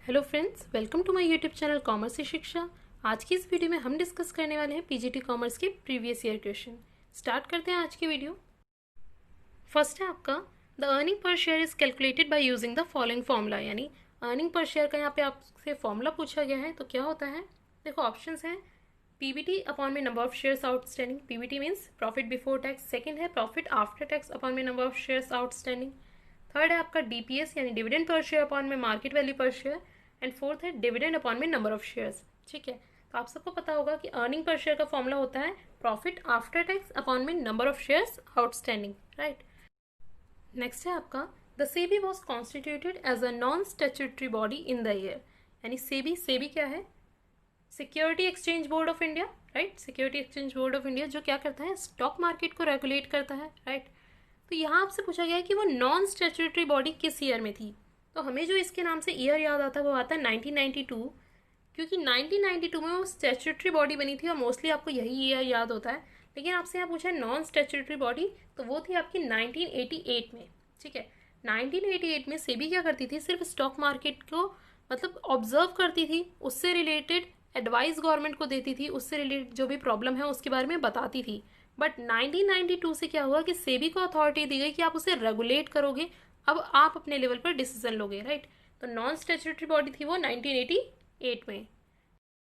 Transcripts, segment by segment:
Hello friends, welcome to my YouTube channel commerce से शिक्षा। आज की इस वीडियो में हम डिस्कस करने वाले हैं पीजीटी कॉमर्स के प्रीवियस ईयर क्वेश्चन। स्टार्ट करते हैं आज की वीडियो। फर्स्ट है आपका, the earning per share is calculated by using the following formula. यानी अर्निंग पर शेयर का यहाँ पे आपसे फॉर्मूला पूछा गया है, तो क्या होता है। देखो ऑप्शंस हैं, पीबीटी अपॉन में number of shares outstanding. PBT means profit before tax. Second है प्रॉफिट आफ्टर टैक्स अपॉन में number of shares outstanding. Third है आपका डीपीएस यानी डिविडेंड पर शेयर अपॉन में मार्केट वैल्यू पर शेयर। एंड फोर्थ है dividend upon में number of shares. ठीक है, तो आप सबको पता होगा कि अर्निंग पर शेयर का फॉर्मूला होता है प्रॉफिट आफ्टर टैक्स अपॉन में number of shares outstanding, right. Next है आपका, the SEBI was constituted as a non statutory body in the year. यानी सेबी, सेबी क्या है, security exchange board of India, right. Security exchange board of India जो क्या करता है, स्टॉक मार्केट को रेगुलेट करता है, राइट। तो यहाँ आपसे पूछा गया है कि वो नॉन स्टैट्यूटरी बॉडी किस ईयर में थी। तो हमें जो इसके नाम से ईयर याद आता है वो आता है 1992, क्योंकि 1992 में वो स्टैट्यूटरी बॉडी बनी थी और मोस्टली आपको यही ईयर याद होता है। लेकिन आपसे यहाँ पूछा है नॉन स्टैट्यूटरी बॉडी, तो वो थी आपकी 1988 में। ठीक है, 1988 में सेबी क्या करती थी, सिर्फ स्टॉक मार्केट को मतलब ऑब्जर्व करती थी, उससे रिलेटेड एडवाइस गवर्नमेंट को देती थी, उससे रिलेटेड जो भी प्रॉब्लम है उसके बारे में बताती थी। बट 1992 से क्या हुआ कि सेबी को अथॉरिटी दी गई कि आप उसे रेगुलेट करोगे, अब आप अपने लेवल पर डिसीजन लोगे, राइट। तो नॉन स्टैट्यूटरी बॉडी थी वो 1988 में।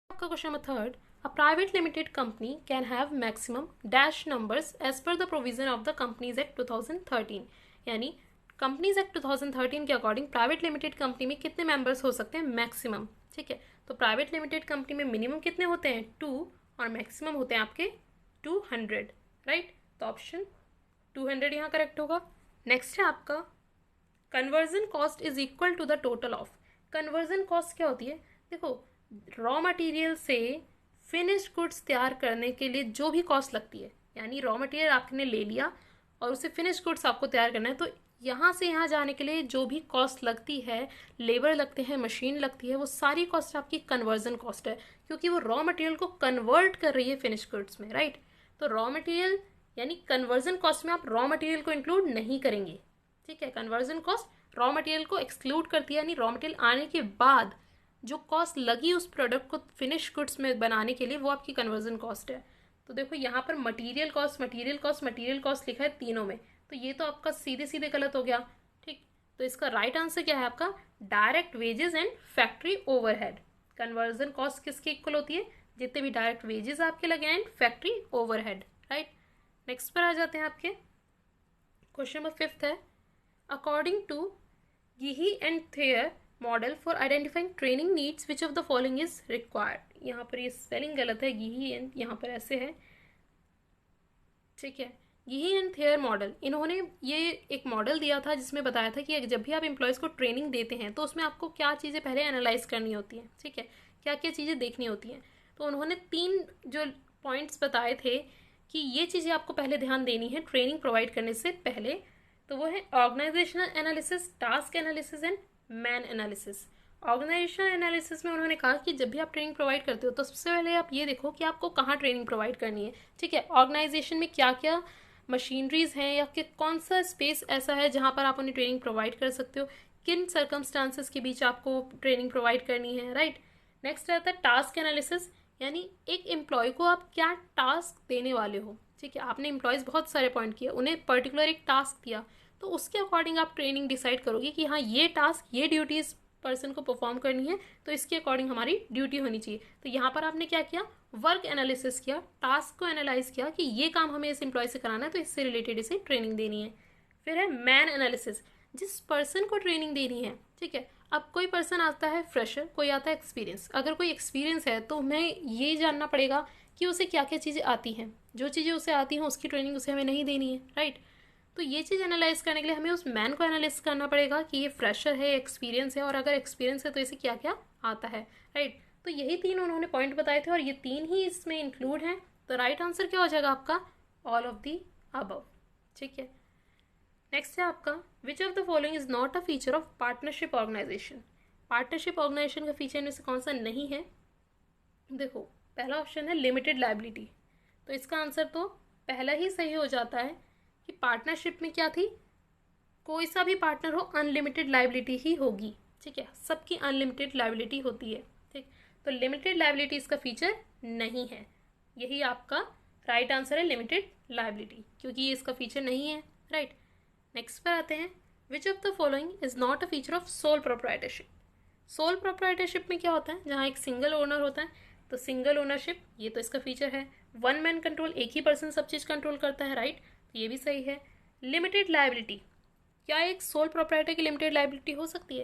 आपका question number third, a private limited company can have maximum dash numbers as per the provision of the companies act 2013। यानी कंपनीज एक्ट 2013 के अकॉर्डिंग प्राइवेट लिमिटेड कंपनी में कितने मेंबर्स हो सकते हैं, मैक्सिमम। ठीक है, तो प्राइवेट लिमिटेड कंपनी में मिनिमम कितने होते हैं, 2, और मैक्सिमम होते हैं आपके 200, राइट। तो ऑप्शन 200 यहाँ करेक्ट होगा। नेक्स्ट है आपका, conversion cost is equal to the total of. Conversion cost क्या होती है, देखो रॉ मटेरियल से फिनिश्ड गुड्स तैयार करने के लिए जो भी कॉस्ट लगती है, यानी रॉ मटेरियल आपने ले लिया और उसे फिनिश्ड गुड्स आपको तैयार करना है, तो यहाँ से यहाँ जाने के लिए जो भी कॉस्ट लगती है, लेबर लगते हैं, मशीन लगती है, वो सारी कॉस्ट आपकी कन्वर्जन कॉस्ट है, क्योंकि वो रॉ मटेरियल को कन्वर्ट कर रही है फिनिश्ड गुड्स में, राइट। तो रॉ मटेरियल यानी कन्वर्जन कॉस्ट में आप रॉ मटेरियल को इंक्लूड नहीं करेंगे। ठीक है, कन्वर्जन कॉस्ट रॉ मटेरियल को एक्सक्लूड करती है, यानी रॉ मटेरियल आने के बाद जो कॉस्ट लगी उस प्रोडक्ट को फिनिश गुड्स में बनाने के लिए, वो आपकी कन्वर्जन कॉस्ट है। तो देखो यहाँ पर material cost, material cost, material cost लिखा है तीनों में, तो ये तो आपका सीधे सीधे गलत हो गया। ठीक, तो इसका राइट आंसर क्या है आपका, direct wages and factory overhead. Conversion cost किसके इक्वल होती है, जितने भी डायरेक्ट वेजेस आपके लगे and factory overhead, right. Next पर आ जाते हैं आपके, क्वेश्चन नंबर फिफ्थ है, according to Gehee and Thayer model for identifying training needs which of the following is required. यहाँ पर ये स्पेलिंग गलत है, गिही एंड यहाँ पर ऐसे है। ठीक है, गिही एंड थेयर मॉडल, इन्होंने ये एक मॉडल दिया था जिसमें बताया था कि जब भी आप एम्प्लॉयज़ को ट्रेनिंग देते हैं तो उसमें आपको क्या चीज़ें पहले एनालाइज करनी होती हैं। ठीक है, क्या क्या चीज़ें देखनी होती हैं, तो उन्होंने 3 जो पॉइंट्स बताए थे कि ये चीज़ें आपको पहले ध्यान देनी है ट्रेनिंग प्रोवाइड करने से पहले। तो वो है organisational analysis, task analysis and man analysis. Organisational analysis में उन्होंने कहा कि जब भी आप ट्रेनिंग प्रोवाइड करते हो तो सबसे पहले आप ये देखो कि आपको कहाँ ट्रेनिंग प्रोवाइड करनी है। ठीक है, ऑर्गेनाइजेशन में क्या क्या मशीनरीज हैं या कि कौन सा स्पेस ऐसा है जहाँ पर आप उन्हें ट्रेनिंग प्रोवाइड कर सकते हो, किन सर्कमस्टांसेस के बीच आपको ट्रेनिंग प्रोवाइड करनी है, राइट। नेक्स्ट रहता है टास्क एनालिसिस, यानी एक एम्प्लॉय को आप क्या टास्क देने वाले हो। ठीक है, आपने एम्प्लॉयज़ बहुत सारे पॉइंट किए, उन्हें पर्टिकुलर एक टास्क दिया, तो उसके अकॉर्डिंग आप ट्रेनिंग डिसाइड करोगे कि हाँ ये टास्क, ये ड्यूटीज़ पर्सन को परफॉर्म करनी है, तो इसके अकॉर्डिंग हमारी ड्यूटी होनी चाहिए। तो यहाँ पर आपने क्या किया, वर्क एनालिसिस किया, टास्क को एनालाइज किया कि ये काम हमें इस एम्प्लॉय से कराना है, तो इससे रिलेटेड इसे ट्रेनिंग देनी है। फिर है मैन एनालिसिस, जिस पर्सन को ट्रेनिंग देनी है। ठीक है, अब कोई पर्सन आता है फ्रेशर, कोई आता है एक्सपीरियंस। अगर कोई एक्सपीरियंस है तो हमें ये जानना पड़ेगा कि उसे क्या क्या चीज़ें आती हैं, जो चीज़ें उसे आती हैं उसकी ट्रेनिंग उसे हमें नहीं देनी है, राइट। तो ये चीज़ एनालाइज करने के लिए हमें उस मैन को एनालाइज करना पड़ेगा कि ये फ्रेशर है, एक्सपीरियंस है, और अगर एक्सपीरियंस है तो इसे क्या क्या आता है, राइट। तो यही 3 उन्होंने पॉइंट बताए थे और ये 3 ही इसमें इंक्लूड हैं। तो राइट आंसर क्या हो जाएगा आपका, ऑल ऑफ दी अबव। ठीक है, नेक्स्ट है आपका, which of the following is not a feature of partnership organisation. Partnership organisation का फीचर में से कौन सा नहीं है, देखो पहला ऑप्शन है लिमिटेड लाइबिलिटी, तो इसका आंसर तो पहला ही सही हो जाता है कि पार्टनरशिप में क्या थी, कोई सा भी पार्टनर हो अनलिमिटेड लाइबिलिटी ही होगी, ठीक है, सबकी अनलिमिटेड लायबिलिटी होती है। ठीक, तो लिमिटेड लायबिलिटी इसका फीचर नहीं है, यही आपका राइट आंसर है, लिमिटेड लायबिलिटी, क्योंकि ये इसका फीचर नहीं है। राइट, नेक्स्ट पर आते हैं, विच of the following is not a feature of sole proprietorship. Sole proprietorship में क्या होता है, जहाँ एक सिंगल ओनर होता है, तो सिंगल ओनरशिप ये तो इसका फीचर है। वन मैन कंट्रोल, एक ही पर्सन सब चीज़ कंट्रोल करता है। राइट, तो ये भी सही है। लिमिटेड लायबिलिटी, क्या एक सोल प्रोप्राइटर की लिमिटेड लायबिलिटी हो सकती है?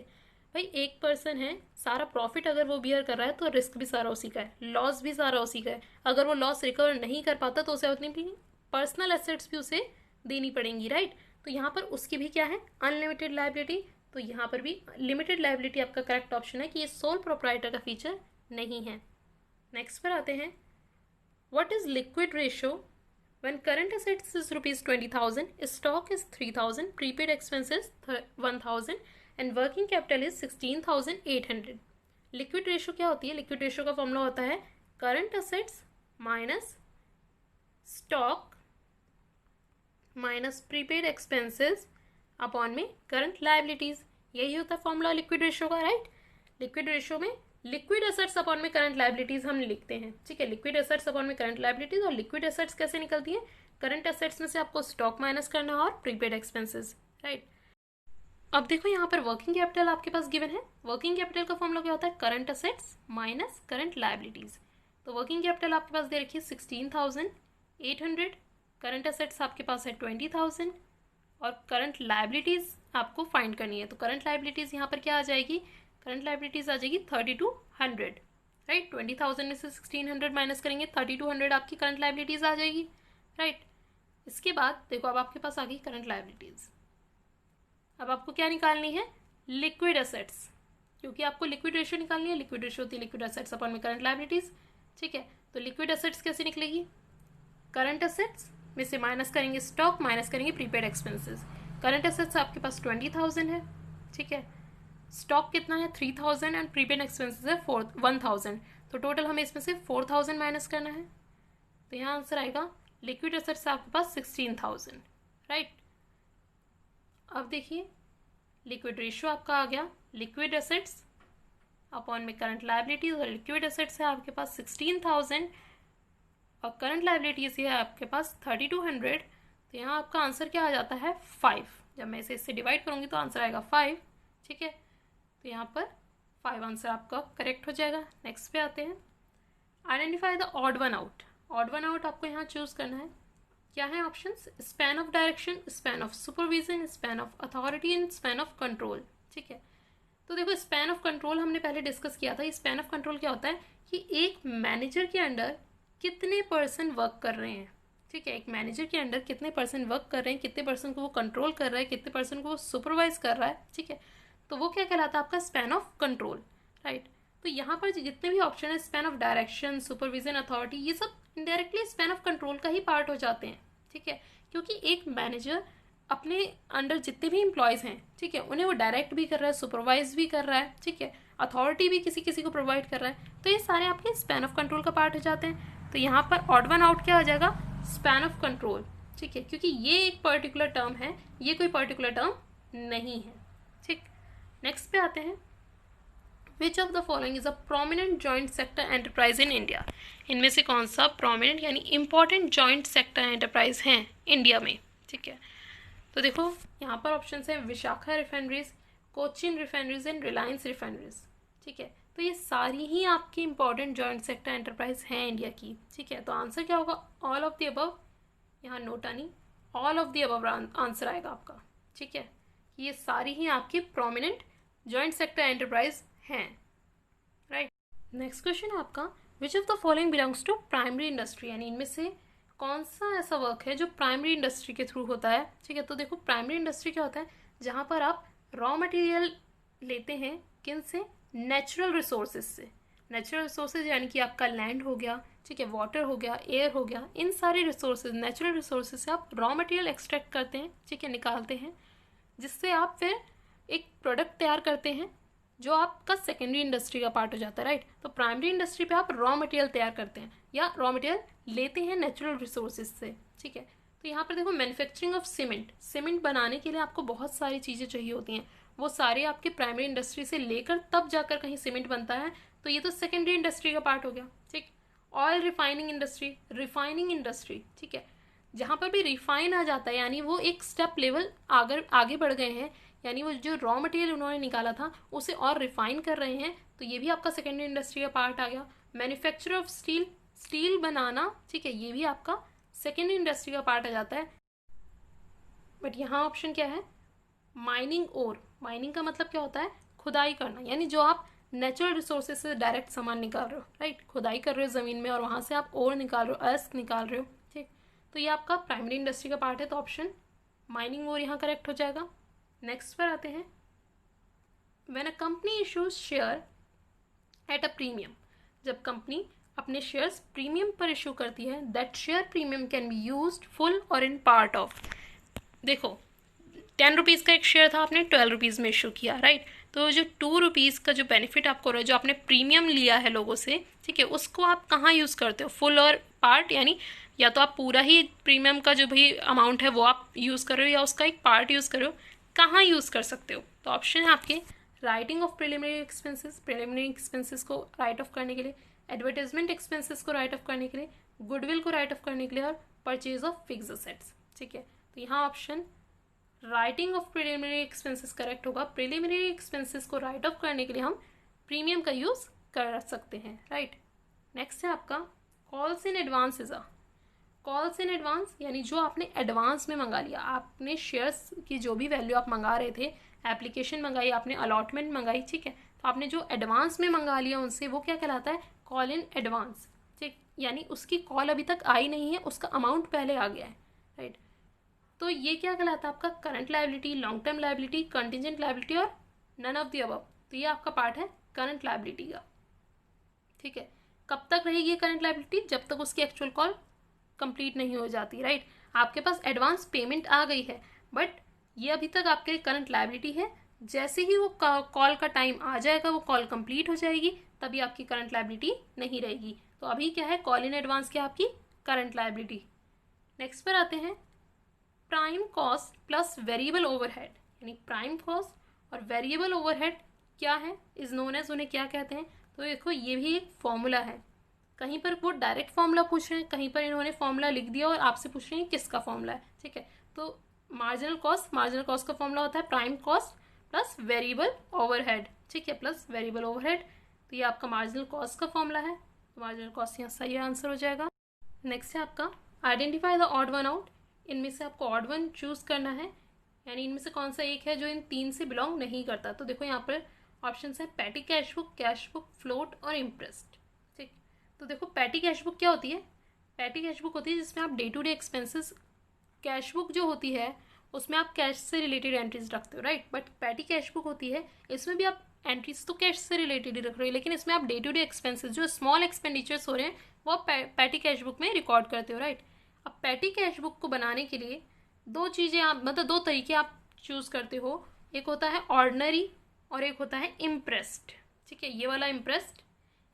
भाई एक पर्सन है, सारा प्रॉफिट अगर वो बियर कर रहा है तो रिस्क भी सारा उसी का है, लॉस भी सारा उसी का है। अगर वो लॉस रिकवर नहीं कर पाता तो उसे अपनी पर्सनल एसेट्स भी उसे देनी पड़ेंगी। राइट, तो यहाँ पर उसकी भी क्या है, अनलिमिटेड लायबिलिटी। तो यहाँ पर भी लिमिटेड लायबिलिटी आपका करेक्ट ऑप्शन है कि ये सोल प्रोप्राइटर का फीचर नहीं है। नेक्स्ट पर आते हैं, what is liquid ratio when current assets is rupees 20,000, stock is 3,000, prepaid expenses 1,000 and working capital is 16,800। Liquid ratio क्या होती है? लिक्विड रेशियो का फॉर्मूला होता है current assets minus stock minus prepaid expenses upon में करंट लायबिलिटीज, यही होता है फॉर्मूला लिक्विड रेशियो का। राइट, लिक्विड रेशियो में लिक्विड एसेट्स अपॉन में करंट लायबिलिटीज हम लिखते हैं। ठीक है, लिक्विड एसेट्स अपॉन में करंट लायबिलिटीज, और लिक्विड एसेट्स कैसे निकलती है, करंट एसेट्स में से आपको स्टॉक माइनस करना है और प्रीपेड एक्सपेंसेस। राइट, अब देखो यहाँ पर वर्किंग कैपिटल आपके पास गिवन है। वर्किंग कैपिटल का फॉर्मूला क्या होता है, current assets minus current liabilities. तो वर्किंग कैपिटल आपके पास दे रखी है 16,800, करंट एसेट्स आपके पास है 20,000 और करंट लायबिलिटीज आपको फाइंड करनी है। तो करंट लायबिलिटीज यहाँ पर क्या आ जाएगी, करंट लायबिलिटीज आ जाएगी 3,200। राइट, 20,000 में से 1,600 माइनस करेंगे, 3,200 आपकी करंट लायबिलिटीज आ जाएगी। राइट, इसके बाद देखो अब आपके पास आ गई करंट लायबिलिटीज। अब आपको क्या निकालनी है, लिक्विड एसेट्स, क्योंकि आपको लिक्विड रेशियो निकालनी है। लिक्विड रेशियो होती है लिक्विड एसेट्स अपॉन में करंट लायबिलिटीज। ठीक है, तो लिक्विड एसेट्स कैसे निकलेगी, करंट एसेट्स में से माइनस करेंगे स्टॉक, माइनस करेंगे प्रीपेड एक्सपेंसेस। करंट एसेट्स आपके पास 20,000 है। ठीक है, स्टॉक कितना है 3,000 एंड प्रीपेड एक्सपेंसेस है 1,000, तो टोटल हमें इसमें से 4,000 माइनस करना है। तो यहाँ आंसर आएगा लिक्विड एसेट्स आपके पास 16,000। राइट, अब देखिए लिक्विड रेशियो आपका आ गया, लिक्विड एसेट्स अपॉन में करंट लायबिलिटीज, और लिक्विड एसेट्स है आपके पास 16,000 और करंट लायबिलिटीज है आपके पास 3,200। तो यहाँ आपका आंसर क्या आ जाता है 5। जब मैं इसे इससे डिवाइड करूँगी तो आंसर आएगा 5। ठीक है, तो यहाँ पर 5 आंसर आपका करेक्ट हो जाएगा। नेक्स्ट पे आते हैं, identify the odd one out. Odd one out आपको यहाँ चूज करना है। क्या है options, span of direction, span of supervision, span of authority and span of control. ठीक है, तो देखो स्पैन ऑफ कंट्रोल हमने पहले डिस्कस किया था। स्पैन ऑफ कंट्रोल क्या होता है कि एक मैनेजर के अंडर कितने पर्सन वर्क कर रहे हैं। ठीक है, एक मैनेजर के अंडर कितने पर्सन वर्क कर रहे हैं, कितने पर्सन को वो कंट्रोल कर रहा है, कितने पर्सन को वो सुपरवाइज कर रहा है। ठीक है, तो वो क्या कहलाता है आपका स्पैन ऑफ कंट्रोल। राइट, तो यहाँ पर जितने भी ऑप्शन है, span of direction, supervision, authority, ये सब इनडायरेक्टली स्पैन ऑफ कंट्रोल का ही पार्ट हो जाते हैं। ठीक है, क्योंकि एक मैनेजर अपने अंडर जितने भी एम्प्लॉयज हैं, ठीक है, उन्हें वो डायरेक्ट भी कर रहा है, सुपरवाइज भी कर रहा है। ठीक है, अथॉरिटी भी किसी किसी को प्रोवाइड कर रहा है, तो ये सारे आपके स्पैन ऑफ कंट्रोल का पार्ट हो जाते हैं। तो यहाँ पर ऑड वन आउट क्या हो जाएगा, स्पैन ऑफ कंट्रोल। ठीक है, क्योंकि ये एक पर्टिकुलर टर्म है, ये कोई पर्टिकुलर टर्म नहीं है। ठीक, नेक्स्ट पे आते हैं, विच of the following is a prominent joint sector enterprise in India. इनमें से कौन सा प्रोमिनेंट यानी इंपॉर्टेंट जॉइंट सेक्टर एंटरप्राइज हैं इंडिया में। ठीक है, तो देखो यहाँ पर ऑप्शन है Vishakha refineries, Cochin refineries and Reliance refineries. ठीक है, तो ये सारी ही आपकी इंपॉर्टेंट जॉइंट सेक्टर एंटरप्राइज हैं इंडिया की। ठीक है, तो आंसर क्या होगा, ऑल ऑफ द अबव। यहाँ नोटा नहीं, all of the above answer आएगा आपका। ठीक है, ये सारी ही आपकी प्रोमिनेंट जॉइंट सेक्टर एंटरप्राइज हैं। राइट, नेक्स्ट क्वेश्चन है आपका, which of the following belongs to primary industry, यानी इनमें से कौन सा ऐसा वर्क है जो प्राइमरी इंडस्ट्री के थ्रू होता है। ठीक है, तो देखो प्राइमरी इंडस्ट्री क्या होता है, जहाँ पर आप रॉ मटेरियल लेते हैं किन से, नेचुरल रिसोर्सेज से। नेचुरल रिसोर्सेज यानी कि आपका लैंड हो गया, ठीक है, वाटर हो गया, एयर हो गया, इन सारे रिसोर्सेज, नेचुरल रिसोर्सेज से आप रॉ मटेरियल एक्सट्रैक्ट करते हैं। ठीक है, निकालते हैं, जिससे आप फिर एक प्रोडक्ट तैयार करते हैं जो आपका सेकेंडरी इंडस्ट्री का पार्ट हो जाता है। राइट, तो प्राइमरी इंडस्ट्री पे आप रॉ मटेरियल तैयार करते हैं या रॉ मटेरियल लेते हैं नेचुरल रिसोर्सेज से। ठीक है, तो यहाँ पर देखो मैन्युफैक्चरिंग ऑफ सीमेंट, सीमेंट बनाने के लिए आपको बहुत सारी चीज़ें चाहिए होती हैं, वो सारे आपके प्राइमरी इंडस्ट्री से लेकर तब जाकर कहीं सीमेंट बनता है, तो ये तो सेकेंडरी इंडस्ट्री का पार्ट हो गया। ठीक, ऑयल रिफाइनिंग इंडस्ट्री, ठीक है, जहाँ पर भी रिफाइन आ जाता है यानी वो एक स्टेप लेवल आगे बढ़ गए हैं, यानी वो जो रॉ मटेरियल उन्होंने निकाला था उसे और रिफाइन कर रहे हैं, तो ये भी आपका सेकेंडरी इंडस्ट्री का पार्ट आ गया। मैन्युफैक्चर ऑफ स्टील बनाना, ठीक है, ये भी आपका सेकेंडरी इंडस्ट्री का पार्ट आ जाता है। बट यहाँ ऑप्शन क्या है, माइनिंग का मतलब क्या होता है, खुदाई करना, यानी जो आप नेचुरल रिसोर्सेज से डायरेक्ट सामान निकाल रहे हो, राइट, खुदाई कर रहे हो ज़मीन में और वहाँ से आप ओर निकाल रहे हो, अस्क निकाल रहे हो। ठीक, तो ये आपका प्राइमरी इंडस्ट्री का पार्ट है, तो ऑप्शन माइनिंग और यहाँ करेक्ट हो जाएगा। नेक्स्ट पर आते हैं, when a company issues share at a premium, जब कंपनी अपने शेयर्स प्रीमियम पर इशू करती है, that share premium can be used full और इन पार्ट ऑफ। देखो 10 रुपीज़ का एक शेयर था, आपने 12 रुपीज़ में इशू किया, राइट, तो जो 2 रुपीज़ का जो बेनिफिट आपको रहा है, जो आपने प्रीमियम लिया है लोगों से, ठीक है, उसको आप कहाँ यूज़ करते हो, फुल और पार्ट, यानी या तो आप पूरा ही प्रीमियम का जो भी अमाउंट है वो आप यूज़ कर रहे हो या उसका एक पार्ट यूज़ कर रहे हो, कहाँ यूज़ कर सकते हो। तो ऑप्शन है आपके राइटिंग ऑफ प्रिलिमिनरी एक्सपेंसेस को राइट ऑफ करने के लिए, एडवर्टाइजमेंट एक्सपेंसेस को राइट ऑफ करने के लिए, गुडविल को राइट ऑफ करने के लिए, और परचेज ऑफ फिक्स्ड असेट्स। ठीक है, तो यहाँ option writing of preliminary expenses correct होगा। प्रिलिमिनरी एक्सपेंसेस को राइट ऑफ करने के लिए हम प्रीमियम का यूज़ कर सकते हैं, राइट। नेक्स्ट है आपका calls in advance calls in advance, यानी जो आपने एडवांस में मंगा लिया, आपने शेयर्स की जो भी वैल्यू आप मंगा रहे थे, एप्लीकेशन मंगाई आपने, अलॉटमेंट मंगाई, ठीक है, तो आपने जो एडवांस में मंगा लिया उनसे, वो क्या कहलाता है, कॉल इन एडवांस। ठीक, यानी उसकी कॉल अभी तक आई नहीं है, उसका अमाउंट पहले आ गया है, राइट। तो ये क्या कहलाता है आपका current liability, long term liability, contingent liability और नन ऑफ द अबव। तो ये आपका पार्ट है करंट लायबिलिटी का। ठीक है, कब तक रहेगी ये करंट लायबिलिटी, जब तक उसकी एक्चुअल कॉल कंप्लीट नहीं हो जाती, राइट। आपके पास एडवांस पेमेंट आ गई है बट ये अभी तक आपके लिए करंट लायबिलिटी है, जैसे ही वो कॉल का टाइम आ जाएगा, वो कॉल कंप्लीट हो जाएगी, तभी आपकी करंट लायबिलिटी नहीं रहेगी। तो अभी क्या है, कॉल इन एडवांस क्या आपकी करंट लायबिलिटी। नेक्स्ट पर आते हैं prime cost plus variable overhead, यानी प्राइम कॉस्ट और वेरिएबल ओवरहेड क्या है, इज नोन एज, उन्हें क्या कहते हैं। तो देखो ये भी एक फॉर्मूला है, कहीं पर वो डायरेक्ट फॉर्मूला पूछ रहे हैं, कहीं पर इन्होंने फॉर्मूला लिख दिया और आपसे पूछ रहे हैं किसका फॉर्मूला है। ठीक है, तो मार्जिनल कॉस्ट का फॉर्मूला होता है prime cost plus variable overhead. ठीक है, प्लस वेरिएबल ओवरहेड, तो ये आपका मार्जिनल कॉस्ट का फॉर्मूला है, तो मार्जिनल कॉस्ट यहाँ सही आंसर हो जाएगा। नेक्स्ट है आपका identify the odd one out, इनमें से आपको ऑड वन चूज करना है, यानी इनमें से कौन सा एक है जो इन तीन से बिलोंग नहीं करता। तो देखो यहाँ पर ऑप्शन है पैटी कैश बुक, फ्लोट और इम्प्रेस्ड। ठीक, तो देखो पैटी कैश बुक क्या होती है, पैटी कैश बुक होती है जिसमें आप day to day expenses, cash book जो होती है उसमें आप कैश से रिलेटेड एंट्रीज रखते हो, right, but petty cash book होती है इसमें भी आप एंट्रीज तो कैश से रिलेटेड ही रख रहे हो, लेकिन इसमें आप डे टू डे एक्सपेंसेस जो स्मॉल एक्सपेंडिचर्स हो रहे हैं वो आप पैटी कैश बुक में रिकॉर्ड करते हो, राइट। अब पैटी कैश बुक को बनाने के लिए दो चीज़ें आप, मतलब दो तरीके आप चूज़ करते हो, एक होता है ऑर्डिनरी और एक होता है इम्प्रेस्ड। ठीक है, ये वाला इम्प्रेस्ड,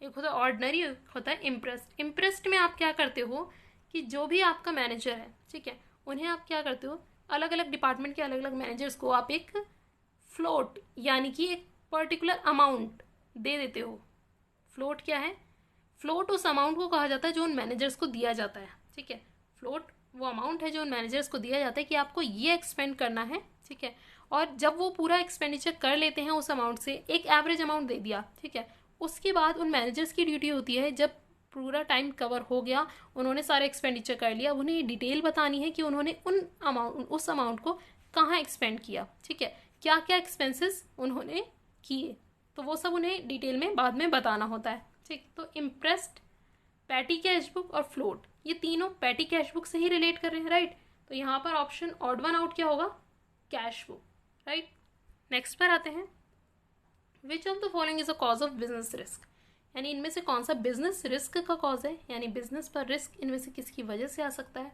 एक होता है ऑर्डिनरी, एक होता है इम्प्रेस्ड। इम्प्रेस्ड में आप क्या करते हो कि जो भी आपका मैनेजर है, ठीक है, उन्हें आप क्या करते हो, अलग अलग डिपार्टमेंट के अलग अलग मैनेजर्स को आप एक फ्लोट यानी कि एक पर्टिकुलर अमाउंट दे देते हो। फ्लोट क्या है, फ्लोट उस अमाउंट को कहा जाता है जो उन मैनेजर्स को दिया जाता है। ठीक है, फ्लोट वो अमाउंट है जो उन मैनेजर्स को दिया जाता है कि आपको ये एक्सपेंड करना है। ठीक है, और जब वो पूरा एक्सपेंडिचर कर लेते हैं उस अमाउंट से, एक एवरेज अमाउंट दे दिया, ठीक है, उसके बाद उन मैनेजर्स की ड्यूटी होती है, जब पूरा टाइम कवर हो गया, उन्होंने सारा एक्सपेंडिचर कर लिया, उन्हें ये डिटेल बतानी है कि उन्होंने उस अमाउंट को कहाँ एक्सपेंड किया। ठीक है, क्या क्या एक्सपेंसेस उन्होंने किए, तो वो सब उन्हें डिटेल में बाद में बताना होता है। ठीक, तो इम्प्रेस्ड, पैटी कैश बुक और फ्लोट, ये तीनों पैटी कैश बुक से ही रिलेट कर रहे हैं, राइट। तो यहाँ पर ऑप्शन ऑड वन आउट क्या होगा, कैश बुक, राइट। नेक्स्ट पर आते हैं विच of the following is a cause of business risk, यानी इनमें से कौन सा बिजनेस रिस्क का कॉज है, यानी बिजनेस पर रिस्क इनमें से किसकी वजह से आ सकता है।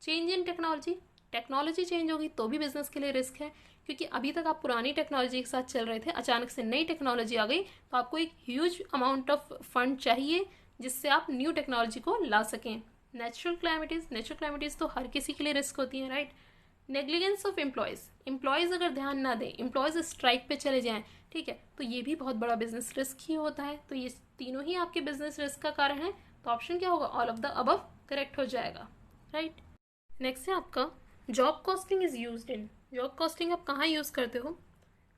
चेंज इन टेक्नोलॉजी चेंज होगी तो भी बिजनेस के लिए रिस्क है, क्योंकि अभी तक आप पुरानी टेक्नोलॉजी के साथ चल रहे थे, अचानक से नई टेक्नोलॉजी आ गई तो आपको एक ह्यूज अमाउंट ऑफ फंड चाहिए जिससे आप न्यू टेक्नोलॉजी को ला सकें। नेचुरल क्लैमिटीज़ तो हर किसी के लिए रिस्क होती है, राइट। नेग्लिजेंस ऑफ एम्प्लॉयज़ अगर ध्यान ना दें, एम्प्लॉयज़ स्ट्राइक पे चले जाएं, ठीक है, तो ये भी बहुत बड़ा बिजनेस रिस्क ही होता है। तो ये तीनों ही आपके बिजनेस रिस्क का कारण है। तो ऑप्शन क्या होगा, all of the above correct हो जाएगा, राइट। नेक्स्ट है आपका job costing is used in. Job costing आप कहाँ यूज़ करते हो,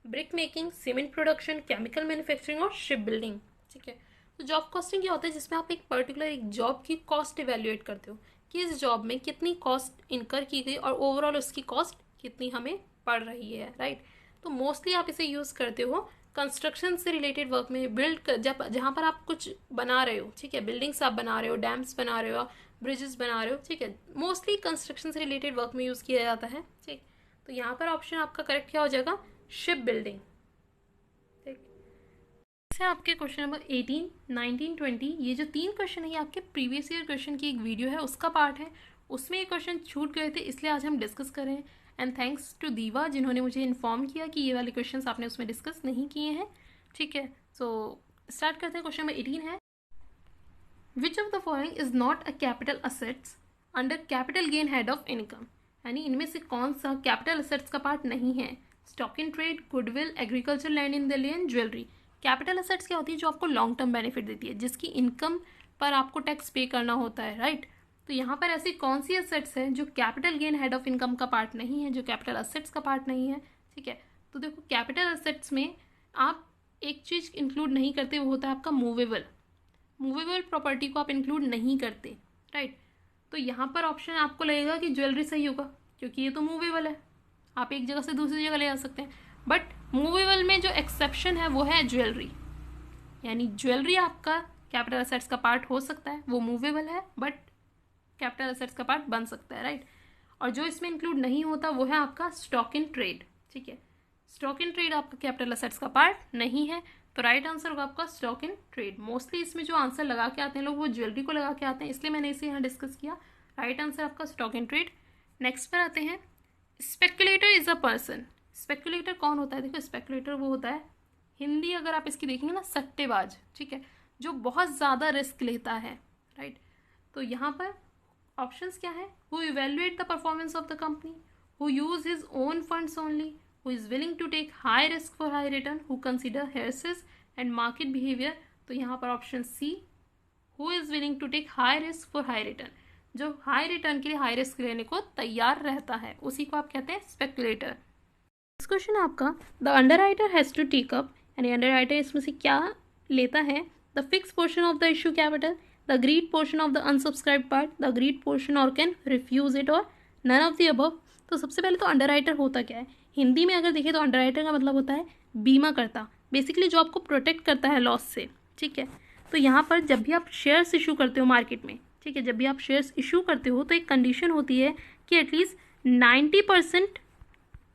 brick making, cement production, chemical manufacturing और शिप बिल्डिंग, ठीक है। तो जॉब कॉस्टिंग क्या होता है, जिसमें आप एक पर्टिकुलर एक जॉब की कॉस्ट इवेल्युएट करते हो कि इस जॉब में कितनी कॉस्ट इनकर की गई और ओवरऑल उसकी कॉस्ट कितनी हमें पड़ रही है, राइट। तो मोस्टली आप इसे यूज़ करते हो कंस्ट्रक्शन से रिलेटेड वर्क में, जब जहाँ पर आप कुछ बना रहे हो, ठीक है, बिल्डिंग्स आप बना रहे हो, डैम्स बना रहे हो, ब्रिजेस बना रहे हो, ठीक है, मोस्टली कंस्ट्रक्शन से रिलेटेड वर्क में यूज़ किया जाता है, ठीक। तो यहाँ पर ऑप्शन आपका करेक्ट क्या हो जाएगा, शिप बिल्डिंग, ठीक। से आपके क्वेश्चन नंबर 18, 19, 20, ये जो 3 क्वेश्चन है ये आपके प्रीवियस ईयर क्वेश्चन की एक वीडियो है, उसका पार्ट है। उसमें ये क्वेश्चन छूट गए थे, इसलिए आज हम डिस्कस कर रहे हैं। एंड थैंक्स टू दीवा जिन्होंने मुझे इन्फॉर्म किया कि ये वाले क्वेश्चन आपने उसमें डिस्कस नहीं किए हैं, ठीक है। सो स्टार्ट करते हैं। क्वेश्चन नंबर 18 है, विच of the following is not a capital assets under capital gain head of income. यानी इनमें से कौन सा कैपिटल असेट्स का पार्ट नहीं है, stock in trade, goodwill, agriculture land in Delhi and jewellery. Capital assets क्या होती है, जो आपको लॉन्ग टर्म बेनिफिट देती है, जिसकी इनकम पर आपको टैक्स पे करना होता है, राइट। तो यहाँ पर ऐसी कौन सी असेट्स है जो capital gain head of income का पार्ट नहीं है, जो कैपिटल असेट्स का पार्ट नहीं है, ठीक है। तो देखो कैपिटल असेट्स में आप एक चीज़ इंक्लूड नहीं करते, वो होता है आपका मूवेबल प्रॉपर्टी को आप इंक्लूड नहीं करते, राइट। तो यहाँ पर ऑप्शन आपको लगेगा कि ज्वेलरी सही होगा, क्योंकि ये तो मूवेबल है, आप एक जगह से दूसरी जगह ले जा सकते हैं। बट मूवेबल में जो एक्सेप्शन है वो है ज्वेलरी, यानी ज्वेलरी आपका कैपिटल असेट्स का पार्ट हो सकता है, वो मूवेबल है बट कैपिटल असेट्स का पार्ट बन सकता है, राइट। और जो इसमें इंक्लूड नहीं होता वो है आपका स्टॉक इन ट्रेड, ठीक है। स्टॉक इन ट्रेड आपका कैपिटल असेट्स का पार्ट नहीं है, तो राइट आंसर होगा आपका स्टॉक इन ट्रेड। मोस्टली इसमें जो आंसर लगा के आते हैं लोग, वो ज्वेलरी को लगा के आते हैं, इसलिए मैंने इसे यहाँ डिस्कस किया। राइट आंसर आपका स्टॉक इन ट्रेड। नेक्स्ट पर आते हैं, speculator is a person. Speculator कौन होता है, देखो स्पेकुलेटर वो होता है, हिंदी अगर आप इसकी देखेंगे ना, सट्टेबाज, ठीक है, जो बहुत ज़्यादा रिस्क लेता है, राइट। तो यहाँ पर ऑप्शंस क्या है, who evaluate the performance of the company, who use his own funds only, who is willing to take high risk for high return, who consider heresies and market behavior। तो यहाँ पर option C, who is willing to take high risk for high return, जो high return के लिए high risk लेने को तैयार रहता है, उसी को आप कहते हैं स्पेकुलेटर। इस क्वेश्चन आपका, the underwriter has to take up, यानी अंडर राइटर इसमें से क्या लेता है, the fix portion of the issue capital, the agreed portion of the unsubscribe part, the agreed portion or can refuse it or none of the above. तो सबसे पहले तो अंडर राइटर होता क्या है, हिंदी में अगर देखें तो अंडर राइटर का मतलब होता है बीमा करता, बेसिकली जो आपको प्रोटेक्ट करता है लॉस से, ठीक है। तो यहाँ पर जब भी आप शेयर्स इशू करते हो मार्केट में, ठीक है, जब भी आप शेयर्स इशू करते हो तो एक कंडीशन होती है कि एटलीस्ट 90%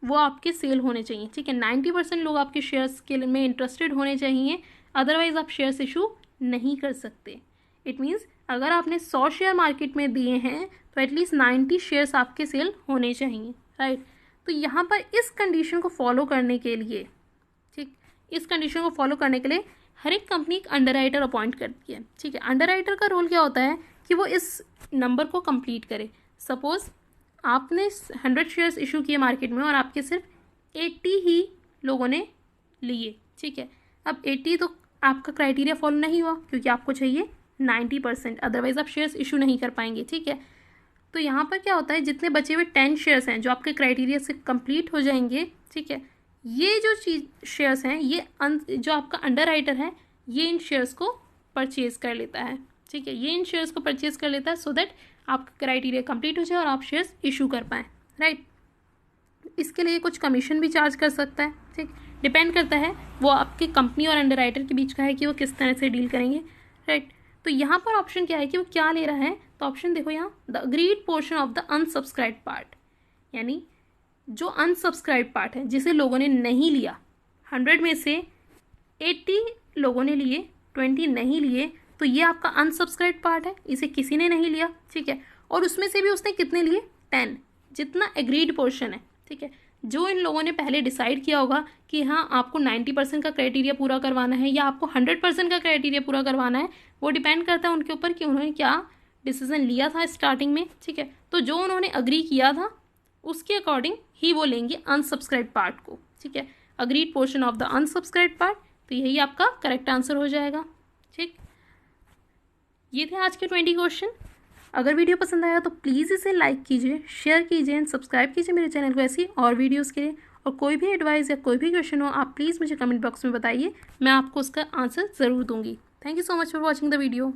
वो आपके सेल होने चाहिए, ठीक है, 90% लोग आपके शेयर्स के में इंटरेस्टेड होने चाहिए, अदरवाइज आप शेयर्स इशू नहीं कर सकते। इट मीन्स अगर आपने 100 शेयर मार्केट में दिए हैं तो एटलीस्ट 90 शेयर्स आपके सेल होने चाहिए, राइट। तो यहाँ पर इस कंडीशन को फॉलो करने के लिए, ठीक, इस कंडीशन को फॉलो करने के लिए हर एक कंपनी एक अंडर राइटर अपॉइंट करती है, ठीक है। अंडर राइटर का रोल क्या होता है कि वो इस नंबर को कंप्लीट करे। सपोज आपने 100 शेयर्स इशू किए मार्केट में और आपके सिर्फ 80 ही लोगों ने लिए, ठीक है। अब 80 तो आपका क्राइटेरिया फॉलो नहीं हुआ, क्योंकि आपको चाहिए 90%, अदरवाइज आप शेयर्स इशू नहीं कर पाएंगे, ठीक है। तो यहाँ पर क्या होता है, जितने बचे हुए 10 शेयर्स हैं जो आपके क्राइटेरिया से कंप्लीट हो जाएंगे, ठीक है, ये जो चीज़ शेयर्स हैं, ये जो आपका अंडर राइटर है, ये इन शेयर्स को परचेज कर लेता है, ठीक है, ये इन शेयर्स को परचेज कर लेता है सो दैट आपका क्राइटेरिया कंप्लीट हो जाए और आप शेयर्स इशू कर पाएँ, राइट। इसके लिए कुछ कमीशन भी चार्ज कर सकता है, ठीक, डिपेंड करता है वो आपके कंपनी और अंडर राइटर के बीच का है कि वो किस तरह से डील करेंगे, राइट। तो यहाँ पर ऑप्शन क्या है कि वो क्या ले रहा है, तो ऑप्शन देखो यहाँ, the agreed portion of the unsubscribe part, यानी जो अनसब्सक्राइब पार्ट है जिसे लोगों ने नहीं लिया, 100 में से 80 लोगों ने लिए, 20 नहीं लिए, तो ये आपका अनसब्सक्राइब पार्ट है, इसे किसी ने नहीं लिया, ठीक है। और उसमें से भी उसने कितने लिए, 10, जितना एग्रीड पोर्शन है, ठीक है। जो इन लोगों ने पहले डिसाइड किया होगा कि हाँ आपको 90% का क्राइटेरिया पूरा करवाना है या आपको 100% का क्राइटेरिया पूरा करवाना है, वो डिपेंड करता है उनके ऊपर कि उन्होंने क्या डिसीजन लिया था स्टार्टिंग में, ठीक है। तो जो उन्होंने अग्री किया था उसके अकॉर्डिंग ही वो लेंगे अनसब्सक्राइब पार्ट को, ठीक है। Agreed portion of the unsubscribe part, तो यही आपका करेक्ट आंसर हो जाएगा, ठीक। ये थे आज के 20 क्वेश्चन। अगर वीडियो पसंद आया तो प्लीज़ इसे लाइक कीजिए, शेयर कीजिए एंड सब्सक्राइब कीजिए मेरे चैनल को ऐसी और वीडियोज़ के लिए। और कोई भी एडवाइस या कोई भी क्वेश्चन हो आप प्लीज़ मुझे कमेंट बॉक्स में बताइए, मैं आपको उसका आंसर ज़रूर दूंगी। Thank you so much for watching the video.